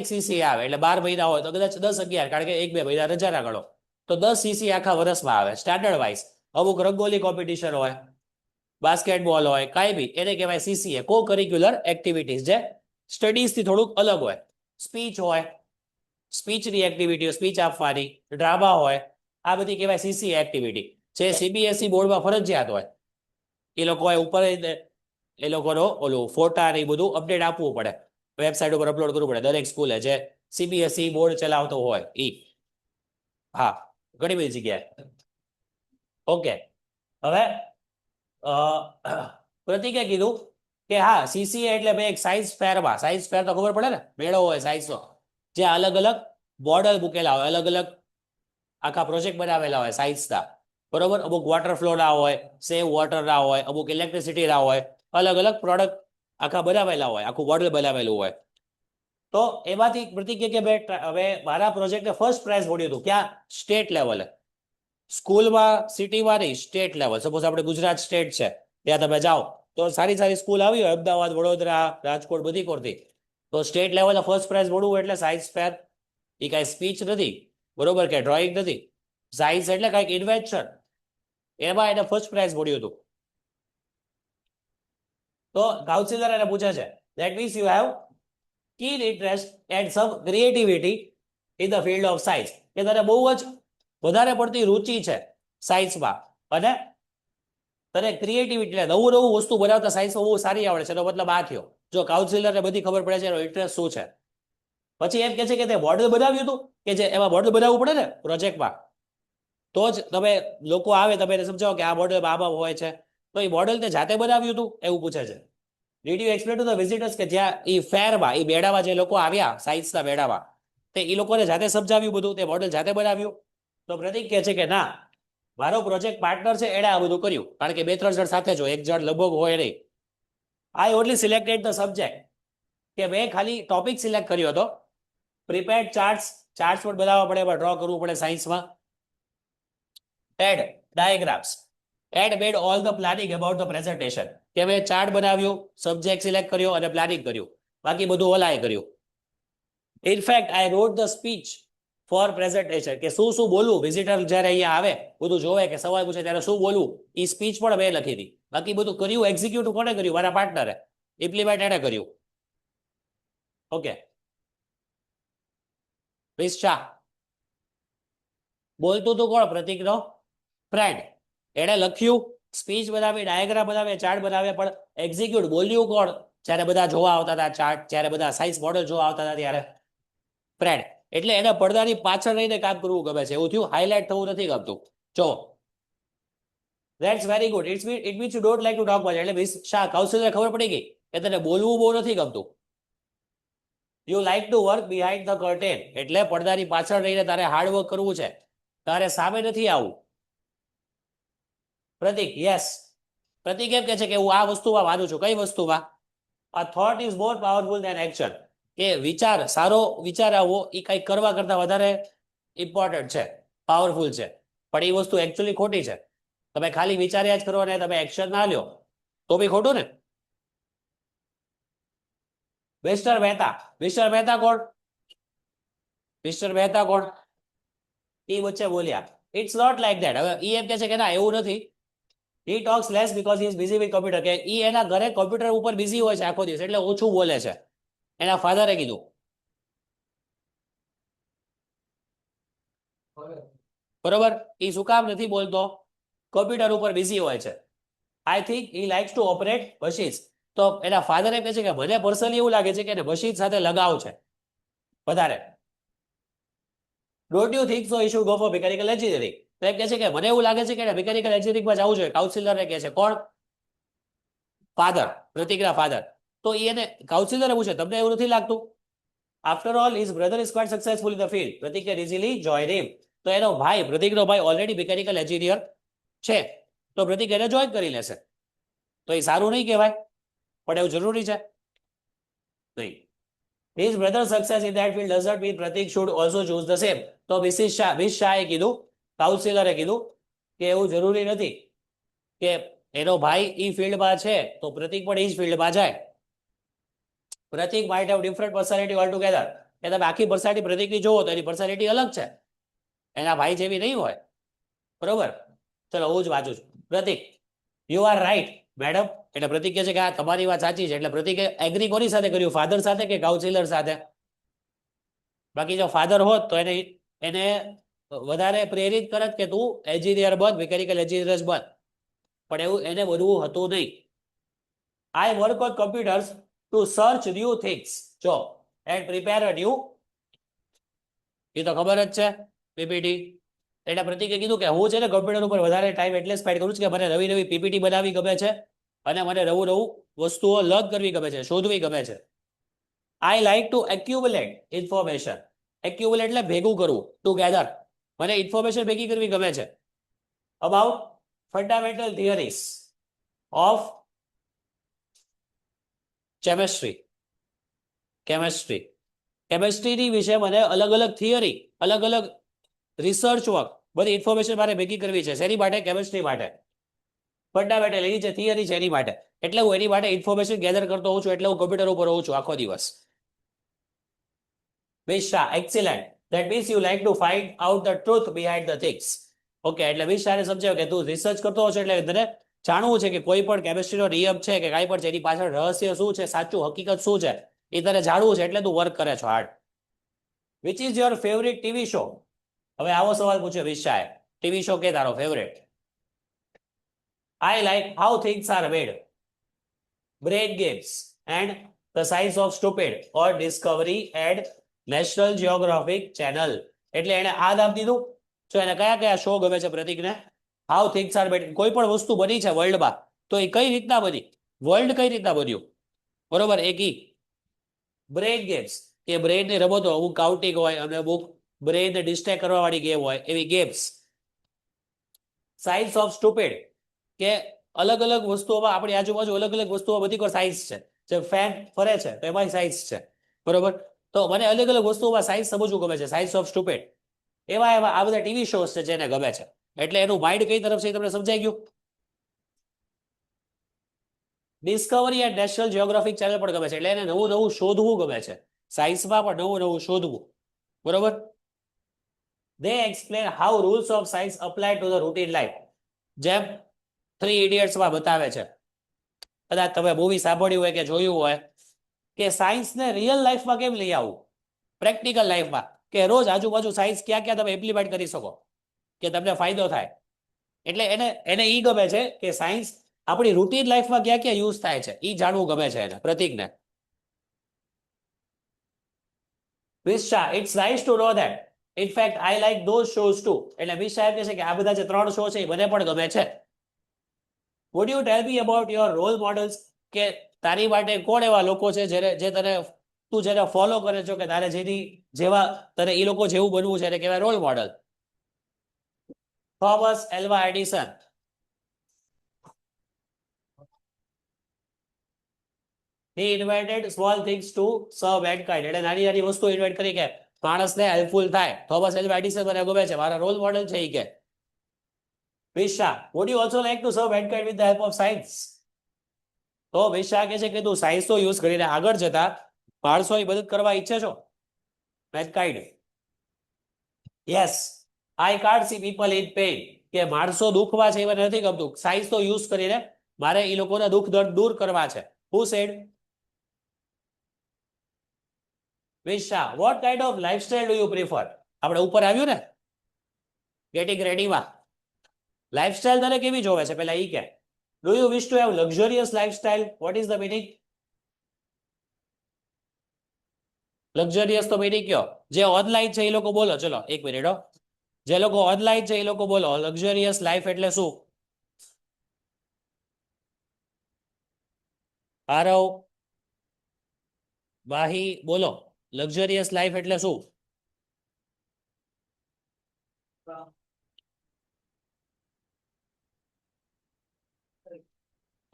CCA આવે. એટલે 12 મહિના હોય તો કદાચ 10-11, કારણ કે 1-2 મહિના રજા ના ગણો, તો 10 CCA આખા વર્ષમાં આવે, સ્ટાન્ડર્ડ વાઇઝ. અમુક રંગોલી કોમ્પિટિશન હોય, બાસ્કેટબોલ હોય, કાંઈ બી, એને કહેવાય CCA, કો કરિક્યુલર એક્ટિવિટીઝ, જે સ્ટડીઝથી થોડુંક અલગ હોય. સ્પીચ હોય, સ્પીચની એક્ટિવિટીઓ, સ્પીચ આપવાની, ડ્રામા હોય, આ બધી કહેવાય CCA એક્ટિવિટી, જે CBSE બોર્ડમાં ફરજિયાત હોય. એ લોકોએ ઉપર એ લોકોનો ઓલું ફોટા ને એ બધું અપડેટ આપવું પડે, વેબસાઇટ ઉપર અપલોડ કરવું પડે, દરેક સ્કૂલે જે CBSE બોર્ડ ચલાવતો હોય એ. હા, ઘણી બધી જગ્યાએ. ઓકે, હવે પ્રતિકે કીધું કે હા, CCA એટલે ભાઈ એક સાયન્સ ફેરમાં, સાયન્સ ફેર તો ખબર પડે ને, મેળો હોય સાયન્સનો, જે અલગ અલગ મોડલ મૂકેલા હોય, અલગ અલગ આખા પ્રોજેક્ટ બનાવેલા હોય સાયન્સના, બરોબર. અમુક વોટર ફ્લોના હોય, સેવ વોટરના હોય, અમુક ઇલેક્ટ્રિસિટીના હોય, અલગ અલગ પ્રોડક્ટ આખા બનાવેલા હોય, આખું મોડલ બનાવેલું હોય. તો એમાંથી પ્રતિકે કે હવે મારા પ્રોજેક્ટને ફર્સ્ટ પ્રાઇઝ મળ્યું હતું. ક્યાં? સ્ટેટ લેવલે. સ્કૂલમાં, સિટીમાં નહીં, સ્ટેટ લેવલ. સપોઝ આપણે ગુજરાત સ્ટેટ છે, ત્યાં તમે જાઓ તો સારી સારી સ્કૂલ આવી હોય, અમદાવાદ, વડોદરા, રાજકોટ, બધી કોરથી. તો સ્ટેટ લેવલે ફર્સ્ટ પ્રાઇઝ મળવું એટલે સાયન્સ ફેર. એ કાંઈ સ્પીચ નથી, બરોબર, કે ડ્રોઈંગ નથી. સાયન્સ એટલે કાંઈક ઇન્વેન્શન, એમાં એને ફર્સ્ટ પ્રાઇઝ મળ્યું હતું. તો કાઉન્સિલર એને પૂછે છે, that means you have keen interest and some creativity in the field of science. કે તને બહુ જ વધારે પડતી રુચિ છે સાયન્સમાં અને તને ક્રિએટિવિટી એટલે નવું નવું વસ્તુ બનાવતા સાયન્સમાં બહુ સારી આવડે છે એનો મતલબ આ થયો. જો કાઉન્સિલરને બધી ખબર પડે છે એનો ઇન્ટરેસ્ટ શું છે. પછી એમ કે છે કે તે મોડેલ બનાવ્યું હતું કે જે એમાં મોડેલ બનાવવું પડે ને પ્રોજેક્ટમાં તો જ તમે લોકો આવે તમે એને સમજાવો કે આ મોડેલ આમાં હોય છે તો એ મોડેલ તે જાતે બનાવ્યું હતું એવું પૂછે છે. Did you explain to the visitors કે જ્યાં એ ફેરમાં એ મેળામાં જે લોકો આવ્યા સાયન્સના મેળામાં તે એ લોકોને જાતે સમજાવ્યું બધું તે મોડેલ જાતે બનાવ્યું. તો પ્રતિક કહે છે કે ના મારો પ્રોજેક્ટ પાર્ટનર છે એણે આ બધું કર્યું કારણ કે 2-3 જણ સાથે જો એક જણ લગભગ હોય નહીં. આઈ ઓનલી સિલેક્ટેડ ધ સબ્જેક્ટ કે મેં ખાલી ટોપિક સિલેક્ટ કર્યો હતો. પ્રિપેર્ડ ચાર્ટ્સ પણ બનાવવા પડે એમાં ડ્રો કરવું પડે સાયન્સમાં. Add diagrams and made all the planning about the presentation કે મેં ચાર્ટ બનાવ્યું સબ્જેક્ટ સિલેક્ટ કર્યો અને પ્લાનિંગ કર્યું બાકી બધું ઓલાએ કર્યું. In fact I wrote the speech for presentation કે શું શું બોલવું વિઝિટર જ્યારે અહીંયા આવે બધું જોવે કે સવાલ પૂછે ત્યારે શું બોલવું એ સ્પીચ પણ મેં લખી હતી. બાકી બધું કર્યું એક્ઝિક્યુટ કોને કર્યું મારા પાર્ટનરે ઇમ્પ્લિમેન્ટ એણે કર્યું. ઓકે શાહ બોલતું તું કોણ પ્રતિકનો ફ્રેન્ડ એણે લખ્યું સ્પીચ બનાવી ડાયાગ્રામ બનાવે ચાર્ટ બનાવે પણ એક્ઝિક્યુટ બોલ્યું કોણ જ્યારે બધા જોવા આવતા હતા ચાર્ટ જ્યારે બધા સાયન્સ મોડેલ જોવા આવતા હતા ત્યારે ફ્રેન્ડ એટલે એને પડદાની પાછળ રહીને કામ કરવું ગમે છે એવું થયું હાઇલાઇટ થવું નથી ગમતું. જો that's very good it means you don't like to talk much એટલે શાહ કાઉન્સિલરને ખબર પડી ગઈ કે તને બોલવું બહુ નથી ગમતું. You like to work behind the curtain એટલે પડદાની પાછળ રહીને તારે હાર્ડ વર્ક કરવું છે તારે સામે નથી આવવું. પ્રતિક યસ પ્રતિક એમ કે છે કે હું આ વસ્તુમાં માનું છું. કઈ વસ્તુમાં? A thought is more powerful than action કે વિચાર સારો વિચાર આવવો એ કંઈક કરવા કરતા વધારે ઇમ્પોર્ટન્ટ છે પાવરફુલ છે પણ એ વસ્તુ એકચ્યુઅલી ખોટી છે. તમે ખાલી વિચાર્યા જ કરો અને તમે એક્શન ના લ્યો તો બી ખોટું ને. મિસ્ટર મહેતા કોણ? મિસ્ટર મહેતા કોણ? એ વચ્ચે બોલ્યા ઇટ્સ નોટ લાઈક ધેટ. હવે ઈ એમ કે છે કે ના એવું નથી. He talks less because he is busy with computer કે ઈ એના ઘરે કોમ્પ્યુટર ઉપર બિઝી હોય છે આખો દિવસ એટલે ઓછું બોલે છે એના ફાધરે કીધું. બરોબર એ શું કામ નથી બોલતો? કોમ્પ્યુટર ઉપર બિઝી હોય છે. I think he likes to operate machines. તો એના ફાધર એમ કહે છે કે મને પર્સનલી એવું લાગે છે કે એને મશીન સાથે લગાવ છે વધારે. Don't you think so he should go for mechanical engineering. તો એમ કહે છે કે મને એવું લાગે છે કે એને મિકેનિકલ એન્જિનિયરિંગમાં જવું જોઈએ. કાઉન્સિલરને કહે છે કોણ? ફાધર પ્રતિકના ફાધર. તો એને કાઉન્સિલરે પૂછે તમને એવું નથી લાગતું? After all his brother is quite successful in the field. Pratik can easily join him. તો એનો ભાઈ પ્રતિકનો ભાઈ ઓલરેડી મિકેનિકલ એન્જિનિયર છે તો પ્રતિક એને જોઈન કરી લેશે. તો એ સારું નહીં કહેવાય પણ એવું જરૂરી છે નહીં. His brother's success in that field doesn't mean Pratik should also choose the same. તો મિસ શાહે કીધું કાઉન્સિલરે કીધું કે એવું જરૂરી નથી કે એનો ભાઈ ઈ ફિલ્ડમાં છે તો પ્રતિક પણ એ જ ફિલ્ડમાં જાય. પ્રતિક might have different personality altogether. કે તમે આખી પર્સનાલિટી પ્રતિકની જોવો તો એની પર્સનાલિટી અલગ છે એના ભાઈ જેવી નહીં હોય. બરોબર ચલો હું જ વાંચું છું. પ્રતિક યુ આર રાઈટ મેડમ. એટલે પ્રતિક કહે છે કે આ તમારી વાત સાચી છે. એટલે પ્રતિકે એગ્રી કોની સાથે કર્યું? ફાધર સાથે કે કાઉન્સિલર સાથે? બાકી જો ફાધર હોત તો એને વધારે પ્રેરિત કરત કે તું એન્જિનિયર બન મિકેનિકલ એન્જિનિયર બન પણ એવું એને બધું હતું નહીં. I work on computers to search new things જો એન્ડ પ્રિપેર અ ન્યુ. એ તો ખબર જ છે પીપીટી. એટલે પ્રતિકે કીધું કે હું છે ને કમ્પ્યુટર ઉપર વધારે ટાઈમ એટલે સ્પેન્ડ કરું છું કે મને નવી નવી પીપીટી બનાવવી ગમે છે અને મને નવું વસ્તુઓ લર્ન કરવી ગમે છે શોધવી ગમે છે. I like to accumulate information. Accumulate એટલે ભેગું કરવું ટુગેધર. મને ઇન્ફોર્મેશન ભેગી કરવી ગમે છે અબાઉટ ફંડામેન્ટલ થિયરીઝ ઓફ કેમેસ્ટ્રીની વિશે મને અલગ અલગ થિયરી અલગ અલગ રિસર્ચ વર્ક બધી ઇન્ફોર્મેશન મારે ભેગી કરવી છે. શેની માટે? કેમેસ્ટ્રી માટે. ફંડામેન્ટલ એની જે થિયરી છે એની માટે. એટલે હું એની માટે ઇન્ફોર્મેશન ગેધર કરતો હોઉં છું એટલે હું કમ્પ્યુટર ઉપર હોઉં છું આખો દિવસ. Visha excellent. That means you like to find out the truth behind the things. Okay એટલે વિશાને સમજાવ્યું કે તું રિસર્ચ કરતો હશે એટલે તને જાણવું છે કે કોઈ પણ કેમેસ્ટ્રીનો નિયમ છે કે કાંઈ પણ છે એની પાછળ રહસ્ય શું છે સાચું હકીકત શું છે એ તને જાણવું છે એટલે તું વર્ક કરે છો hard. Which is your favourite TV show? હવે આવો સવાલ પૂછ્યો વિશાએ. ટીવી શો કે તારો favourite? I like how things are made, brain games and the science of stupid or Discovery and national geographic channel. એટલે એને આ નામ દીધું. તો એને કયા કયા શો ગમે છે પ્રતિકને? How things are made. કોઈ પણ વસ્તુ બની છે વર્લ્ડમાં તો એ કઈ રીતના બની, વર્લ્ડ કઈ રીતના બન્યું, બરોબર? એક ઈ બ્રેન ગેમ્સ, કે બ્રેન ની રમતો, અમુક કાઉન્ટિંગ હોય અને અમુક બ્રેન ડિસ્ટ્રેક્ટ કરવા વાળી ગેમ હોય એવી ગેમ્સ. સાયન્સ ઓફ સ્ટુપિડ, કે અલગ અલગ વસ્તુઓમાં આપણી આજુબાજુ અલગ અલગ વસ્તુઓ બધી કોઈ સાયન્સ છે. જે ફેન ફરે છે તો એમાં સાયન્સ છે, બરોબર? તો મને અલગ અલગ વસ્તુઓમાં સાયન્સ સમજવું ગમે છે, સાયન્સ ઓફ સ્ટુપિડ. એવા એવા આ બધા ટીવી શોઝ છે જેને ગમે છે. એટલે એનું માઇન્ડ કઈ તરફ છે એ તમને સમજાઈ ગયું? Discovery and national geographic channel પણ ગમે છે. એટલે એને નવું નવું શોધવું ગમે છે, સાયન્સમાં પણ નવું નવું શોધવું, બરોબર? They explain how rules of science apply to the routine life. જેમ 3 ઇડિયટ્સમાં બતાવે છે, કદાચ તમે મૂવી સાંભળ્યું હોય કે જોયું હોય, કે સાયન્સને રિયલ લાઈફમાં કેમ લઈ આવવું, પ્રેક્ટિકલ લાઈફમાં, કે રોજ આજુબાજુ સાયન્સ ક્યાં ક્યાં તમે ઇમ્પ્લિમેન્ટ કરી શકો કે તમને ફાયદો થાય. એટલે એને એને ઈ ગમે છે કે સાયન્સ આપણી રૂટીન લાઈફમાં ક્યાં ક્યાં યુઝ થાય છે ઈ જાણવું ગમે છે એને, પ્રતિકને. Visha, it's nice to know that. In fact I like those shows too. એટલે વિશા એમ કહે છે કે આ બધા જે 3 શો છે એ મને પણ ગમે છે. Would you tell me about your role models, કે તારી માટે કોણ એવા લોકો છે જે તને તું જેને ફોલો કરે છો, કે તારે જેની જેવા તને એ લોકો જેવું બનવું છે એને કહેવાય role model. Thomas Alva Edison. He invented small things to serve mankind. એટલે નાની નાની વસ્તુ ઇન્વેન્ટ કરી કે માણસને હેલ્પફુલ થાય. થોમસ એલ્વા એડિસન મને ગમે છે, મારા રોલ મોડલ છે ઈ કે. વિશા, would you also like to serve mankind with the help of science? તો વિશા કહે છે કે તું સાયન્સ તો યુઝ કરીને આગળ જતા માણસોની મદદ કરવા ઈચ્છે છો, mankind. Yes, I can't see people in pain. કે માણસો દુઃખમાં છે એ મને નથી ગમતું. સાયન્સ તો યુઝ કરીને મારે એ લોકોના દુઃખ દર્દ દૂર કરવા છે. Who said? વિશા, what kind of lifestyle do you prefer? આપણે ઉપર આવ્યું ને ગેટિંગ રેડીમાં. લાઈફસ્ટાઈલ તને કેવી જોવે છે પેલા ઈ કે. Do you wish to have luxurious lifestyle? What is the meaning? Luxurious તો મીનિંગ કયો? જે ઓનલાઈન છે એ લોકો બોલો. ચલો એક મિનિટ હો. જે લોકો ઓનલાઈન છે એ લોકો બોલો, લક્ઝરિયસ લાઈફ એટલે શું? આરવ, વાહી, બોલો. લક્ઝરિયસ લાઈફ એટલે શું?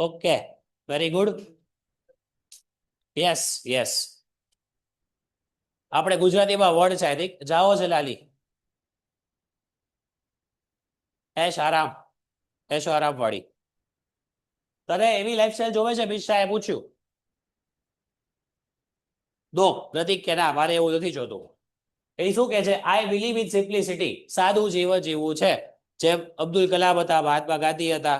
Okay, very good. Yes yes. આપણે ગુજરાતીમાં વર્ડ છે આઈ થિંક. જાઓ છે લાલી. એશ આરામ, એશો આરામ વાળી. તને એવી લાઈફસ્ટાઈલ જોવે છે? મિશ્રાએ પૂછ્યું. દો પ્રતિક કે ના, મારે એવું નથી જોતું. એ શું કે છે? I believe in simplicity. સાદું જીવન જીવવું છે. જેમ અબ્દુલ કલામ હતા, મહાત્મા ગાંધી હતા,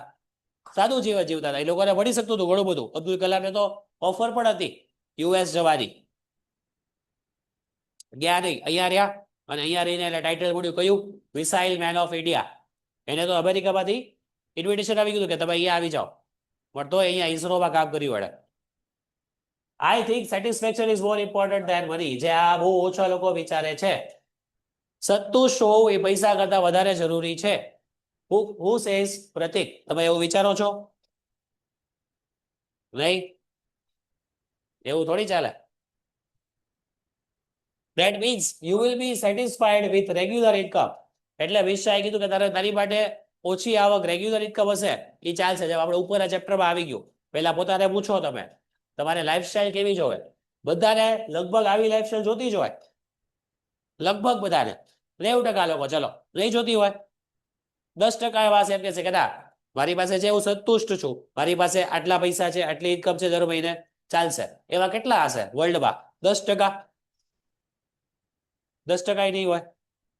સાદું જીવન જીવતા હતા. એ લોકોને મળી શકતું હતું ઘણું બધું. અબ્દુલ કલામને તો ઓફર પણ હતી યુએસ જવાની, ગયા નહીં, અહીંયા રહ્યા. અને અહીંયા રહીને એને ટાઇટલ મળ્યું કયું? Missile man of India. એને તો અમેરિકામાંથી ઇન્વિટેશન આવી ગયું કે તમે અહીંયા આવી જાઓ, પણ તો અહીંયા ઇસરોમાં કામ કર્યું એણે. I think satisfaction is more important than money. જે આ બહુ ઓછા લોકો વિચારે છે. સંતુષ્ટ હોવું એ પૈસા કરતા વધારે જરૂરી છે. હુ સેઝ? પ્રતિક, તમે એવું વિચારો છો? નહીં, એવું થોડી ચાલે. That means you will be satisfied with regular income. એટલે વિશ્વાએ કીધું કે તારી માટે ઓછી આવક, રેગ્યુલર ઇન્કમ હશે એ ચાલશે. જેમ આપણે ઉપરના ચેપ્ટરમાં આવી ગયું. પહેલા પોતાને પૂછો તમે, તમારે લાઈફસ્ટાઈલ કેવી જોવે? બધાને લગભગ આવી લાઈફસ્ટાઈલ જોતી જ હોય, લગભગ બધાને. 90% લોકો, ચલો નહીં જોતી હોય. 10% એવા એમ કે છે કે ના, મારી પાસે છે હું સંતુષ્ટ છું, મારી પાસે આટલા પૈસા છે, આટલી ઇન્કમ છે દર મહિને, ચાલશે. એવા કેટલા હશે વર્લ્ડમાં? 10%. 10% નહીં હોય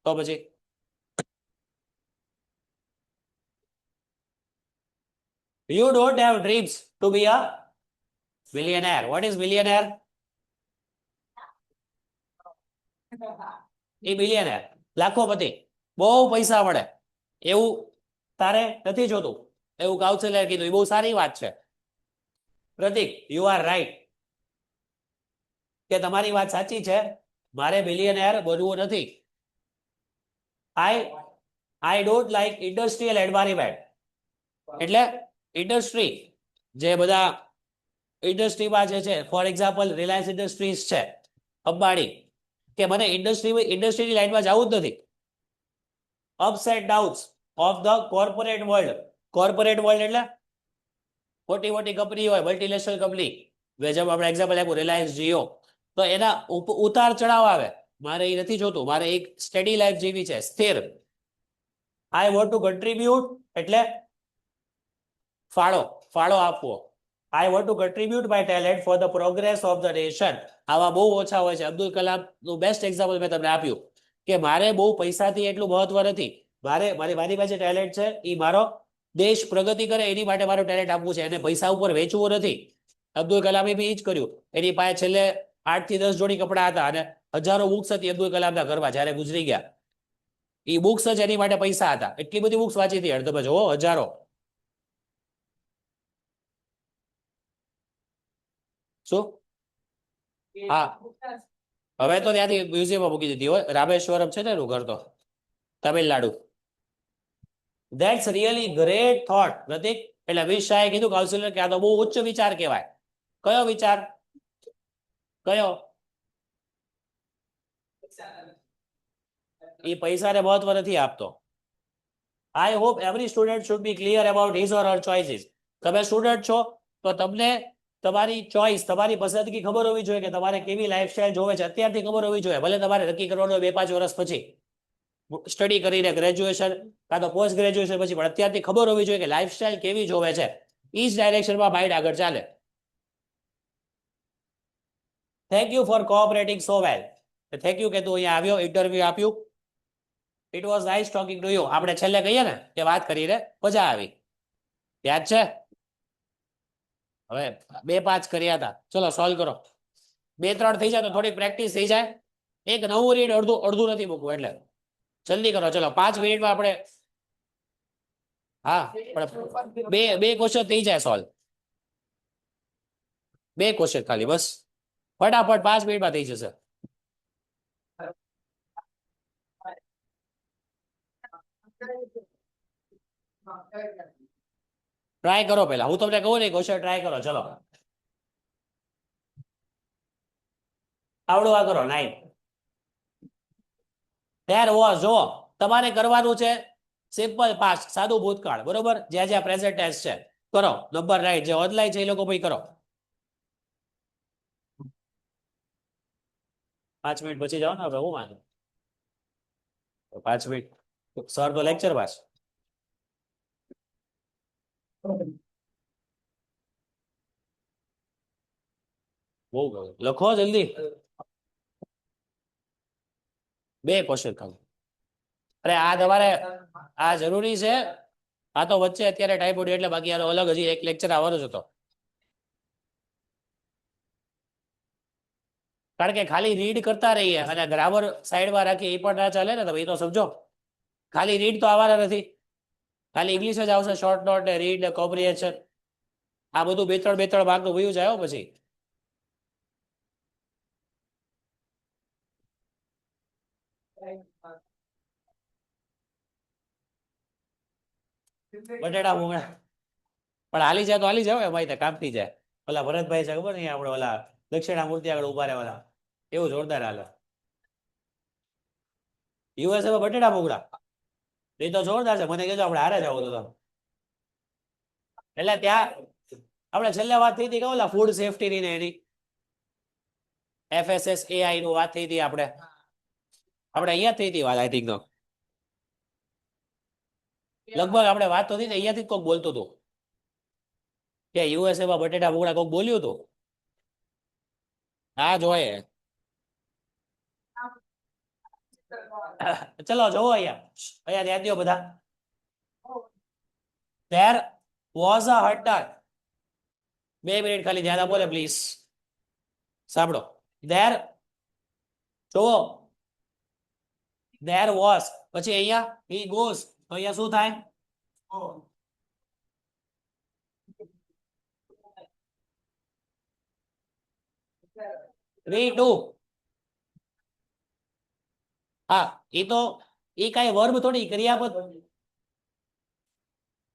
તો પછી you don't have dreams to be a millionaire. What is millionaire? A billionaire, લાખોપતિ, બહુ પૈસા મળે એવું તારે નથી જોતું, એવું કાઉન્સિલર કીધું. એ બહુ સારી વાત છે. પ્રતિક, યુ આર રાઈટ, કે તમારી વાત સાચી છે. મારે બિલિયનર બનવું નથી. I don't like industrial environment. એટલે ઇન્ડસ્ટ્રી, જે બધા ઇન્ડસ્ટ્રીમાં જે છે, ફોર એક્ઝામ્પલ રિલાયન્સ ઇન્ડસ્ટ્રીઝ છે, અંબાણી, કે મને ઇન્ડસ્ટ્રીની લાઈનમાં જવું જ નથી. Ups and downs of the corporate world. Corporate world એટલે મોટી મોટી કંપની હોય, મલ્ટીનેશનલ કંપની, જેમ આપણે એક્ઝામ્પલ આપ્યું રિલાયન્સ જીઓ, તો એના ઉતાર ચડાવ આવે. મારે એ નથી જોતું. મારે એક સ્ટેડી લાઈફ જીવી છે, સ્થિર. આઈ વોન્ટ ટુ કન્ટ્રીબ્યુટ એટલે ફાળો આપવો. I want to contribute my talent for the progress of the nation. આવા બહુ ઓછા હોય છે. અબ્દુલ કલામ નું બેસ્ટ એક્ઝામ્પલ મેં તમને આપ્યું, કે મારે બહુ પૈસાથી એટલું મહત્વ નથી. મારી પાસે ટેલેન્ટ છે, એ મારો દેશ પ્રગતિ કરે એની માટે મારું ટેલેન્ટ આપવું છે, એને પૈસા ઉપર વેચવું નથી. અબ્દુલ કલામે બી એ જ કર્યું. એની પાસે છેલ્લે 8 થી 10 જોડી કપડા હતા અને હજારો બુક્સ હતી અબ્દુલ કલામના ઘરમાં જ્યારે ગુજરી ગયા. એ બુક્સ જ એની માટે પૈસા હતા. એટલી બધી બુક્સ વાંચી હતી, તમે જોવો, હજારો. શું? હા, હવે તો ત્યાંથી મ્યુઝિયમમાં મૂકી દીધી હોય. રામેશ્વરમ છે ને એનું ઘર, તો Tamil Nadu. That's really great thought, Pratik. એટલે અમિત શાહે કીધું, કાઉન્સિલર, કે આ તો બહુ ઉચ્ચ વિચાર કહેવાય. કયો વિચાર? કયો? એ પૈસાને મહત્વ નથી આપતો. I hope every student should be clear about his or Har choices. તમે સ્ટુડન્ટ છો તો તમને તમારી ચોઇસ, તમારી પસંદગી ખબર હોવી જોઈએ, કે તમારે કેવી લાઈફસ્ટાઈલ જોવે છે અત્યારથી ખબર હોવી જોઈએ. ભલે તમારે નક્કી કરવાનું હોય 2-5 વર્ષ પછી, સ્ટડી કરીને, ગ્રેજ્યુએશન કાં તો પોસ્ટ ગ્રેજ્યુએશન પછી, પણ અત્યારથી ખબર હોવી જોઈએ કે લાઈફસ્ટાઈલ કેવી જોવે છે. એ જ ડાયરેક્શનમાં માઇન્ડ આગળ ચાલે. Thank you for cooperating so well. Thank you કે તું અહીંયા આવ્યો, ઇન્ટરવ્યુ આપ્યું. It was nice talking to you. આપણે છેલ્લે કહીએ ને કે વાત કરીને મજા આવી, યાદ છે? હવે 2-5 કર્યા હતા. ચલો સોલ્વ કરો. 2-3 થઈ જાય તો થોડીક પ્રેક્ટિસ થઈ જાય. એક નવું રીડ અડધું નથી મૂકવું, એટલે જલ્દી કરો. ચલો 5 મિનિટમાં આપણે, હા, પણ બે ક્વેશ્ચન થઈ જાય સોલ્વ. 2 ક્વેશ્ચન ખાલી, બસ. ફટાફટ 5 મિનિટમાં થઈ જશે. ટ્રાય કરો પહેલા. હું તમને કહું ને ક્વેશ્ચન ટ્રાય કરો. ચલો આવડો આ કરો. 9 there was, જો તમારે કરવાનું છે સિમ્પલ પાસ્ટ, સાદું ભૂતકાળ, બરોબર. જ્યાં જ્યાં પ્રેઝન્ટ ટેન્સ છે કરો. Number right. જે ઓનલાઈન છે એ લોકો ભાઈ કરો. 5 મિનિટ પછી જાઓ ને. હવે હું માનું 5 મિનિટ સર તો લેક્ચર પાસ. બહુ લખો જલ્દી. 2 ક્વેશ્ચન ખાલી. અરે આ તમારે આ જરૂરી છે. આ તો વચ્ચે અત્યારે ટાઈપોડ એટલે, બાકી આનો અલગ હજી એક લેક્ચર આવવાનો જ હતો. કારણ કે ખાલી રીડ કરતા રહીએ અને ગ્રામર સાઈડમાં રાખીએ એ પણ ના ચાલે ને. તમે એ તો સમજો. ખાલી રીડ તો આવવાના નથી. ખાલી ઇંગ્લિશ જ આવશે, શોર્ટ નોટ ને રીડ ને કોમ્પ્રિહેન્શન. આ બધું 2-3 માર્કનું વયું જાય પછી. બટેટા ભૂંગળા પણ હાલી જાય તો હાલી જાવ, એમાં કામ થઈ જાય. ઓલા ભરતભાઈ છે ખબર ને, આપણે ઓલા દક્ષિણામૂર્તિ આગળ ઉભા રહે ઓલા, એવું જોરદાર હાલે. યુએસએ માં બટેટા ભૂંગળા એ તો જોરદાર છે. મને કહેજો, આપણે હારે જવું તો. એટલે ત્યાં આપણે છેલ્લે વાત થઈ હતી કે ઓલા ફૂડ સેફ્ટી ની ને એની FSSAI નું વાત થઈ હતી. આપણે અહીંયા થઈ હતી વાત, આઈ થિંક તો. લગભગ આપણે વાત તો થઈ ને અહીંયાથી કોઈક બોલતું હતું કે યુએસએ માં બટેટા ભૂંગળા, કોઈક બોલ્યું હતું. હા જોઈએ. ચલો જોવો અહીંયા ધ્યાન દો બધા. there was a hunter. 2 minute ખાલી ધ્યાન આપો ને પ્લીઝ. સાંભળો. there જોવો there was, પછી અહીંયા he goes, તો અહીંયા શું થાય? 3, 2. હા, એ તો એ કાંઈ વર્બ થોડી, ક્રિયાપદ.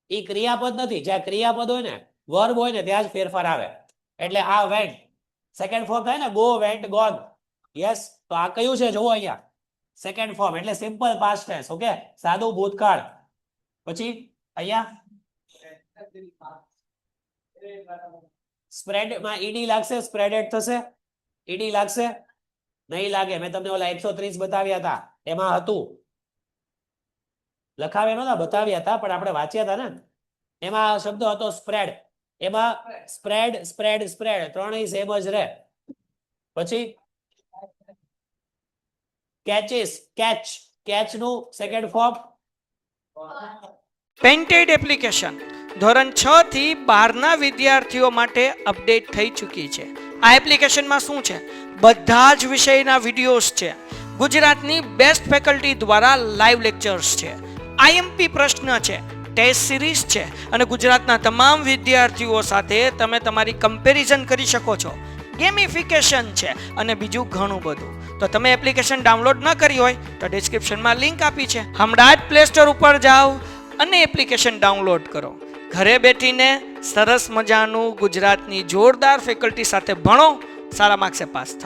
એ ક્રિયાપદ નથી. જ્યાં ક્રિયાપદ હોય ને, વર્બ હોય ને, ત્યાં જ ફેરફાર આવે. એટલે આ went સેકન્ડ ફોર્મ થાય ને, go went gone. યસ, તો આ કયું છે જુઓ અહીંયા, સેકન્ડ ફોર્મ એટલે સિમ્પલ પાસ્ટ ટેન્સ. ઓકે, સાદું ભૂતકાળ. પછી અહીંયા સ્પ્રેડ માં ઈડી લાગશે, સ્પ્રેડેડ થશે. ઈડી લાગશે? નહીં લાગે. મેં તમને ઓલા 130 બતાવ્યા હતા, એમાં હતું. લખાવ્યા નહોતા, બતાવ્યા હતા, પણ આપણે વાંચ્યા હતા ને, એમાં શબ્દ હતો સ્પ્રેડ. એમાં સ્પ્રેડ, સ્પ્રેડ, સ્પ્રેડ ત્રણેય સેમ જ રહે. પછી કેચીસ, કેચ, કેચ નું સેકન્ડ ફોર્મ પેન્ટેડ એપ્લિકેશન ધોરણ 6 થી 12 ના વિદ્યાર્થીઓ માટે અપડેટ થઈ ચૂકી છે. આ એપ્લિકેશનમાં શું છે? બધા જ વિષયના વિડીયોઝ છે. ગુજરાતની બેસ્ટ ફેકલ્ટી દ્વારા લાઈવ લેક્ચર્સ છે, આઈએમપી પ્રશ્ન છે, ટેસ્ટ સિરીઝ છે અને ગુજરાતના તમામ વિદ્યાર્થીઓ સાથે તમે તમારી કમ્પેરિઝન કરી શકો છો. ગેમિફિકેશન છે અને બીજું ઘણું બધું. તો તમે એપ્લિકેશન ડાઉનલોડ ન કરી હોય તો ડિસ્ક્રિપ્શનમાં લિંક આપી છે, હમણાં જ પ્લે સ્ટોર ઉપર જાઓ અને એપ્લિકેશન ડાઉનલોડ કરો. ઘરે બેઠીને સરસ મજાનું ગુજરાતની જોરદાર ફેકલ્ટી સાથે ભણો, સારા માર્ક્સે પાસ થાઓ.